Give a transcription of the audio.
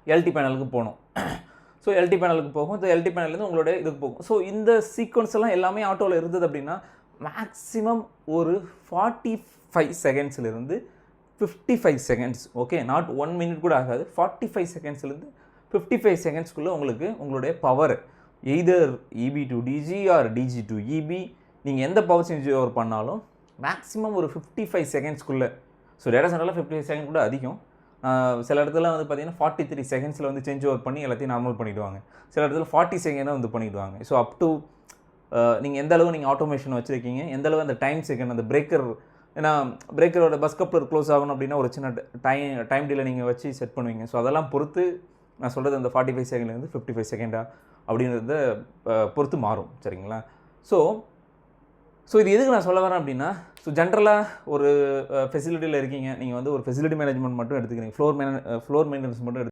LT பேனலுக்கு போகணும். So LT பேனலுக்கு போகும். இந்த எல்டி பேனல்லேருந்து உங்களுடைய இதுக்கு போகும். ஸோ இந்த சீக்வன்ஸ் எல்லாம் எல்லாமே ஆட்டோவில் இருந்தது அப்படின்னா மேக்ஸிமம் ஒரு 45 செகண்ட்ஸ்லேருந்து 55 செகண்ட்ஸ், ஓகே, நாட் 1 மினிட் கூட ஆகாது, 45 செகண்ட்ஸ்லேருந்து 55 செகண்ட்ஸ்க்குள்ளே உங்களுக்கு உங்களுடைய power either EB to DG or DG to EB நீங்கள் எந்த பவர் சேஞ்ச் ஓவர் பண்ணாலும் மேக்ஸிமம் ஒரு 55 செகண்ட்ஸ்க்குள்ளே. ஸோ டேட்டா சென்டரில் 55 செகண்ட் கூட அதிகம். சில இடத்துல வந்து பார்த்தீங்கன்னா 43 செகண்ட்ஸில் வந்து சேஞ்ச் ஓவர் பண்ணி எல்லாத்தையும் நார்மல் பண்ணிவிடுவாங்க. சில இடத்துல 40 செகண்டாக வந்து பண்ணிவிடுவாங்க. ஸோ அப் டு நீங்கள் எந்த அளவு நீங்கள் ஆட்டோமேஷன் வச்சுருக்கீங்க, எந்த அளவு அந்த டைம் செகண்ட் அந்த பிரேக்கர், ஏன்னா பிரேக்கரோட பஸ் கப்ளர் க்ளோஸ் ஆகணும் அப்படின்னா ஒரு சின்ன டைம் டிலே நீங்கள் வச்சு செட் பண்ணுவீங்க. ஸோ அதெல்லாம் பொறுத்து நான் சொல்கிறது அந்த 45 செகண்ட்லேருந்து 55 செகண்டா அப்படின்றத பொறுத்து மாறும். சரிங்களா? ஸோ இது எதுக்கு நான் சொல்ல வரேன் அப்படின்னா, ஸோ ஜென்ரலாக ஒரு ஃபெசிலிட்டியில் இருக்கீங்க, நீங்கள் வந்து ஒரு ஃபெசிலிட்டி மேனேஜ்மெண்ட் மட்டும் எடுத்துக்கிறீங்க, ஃப்ளோர் மெயின்டெனன்ஸ் மட்டும்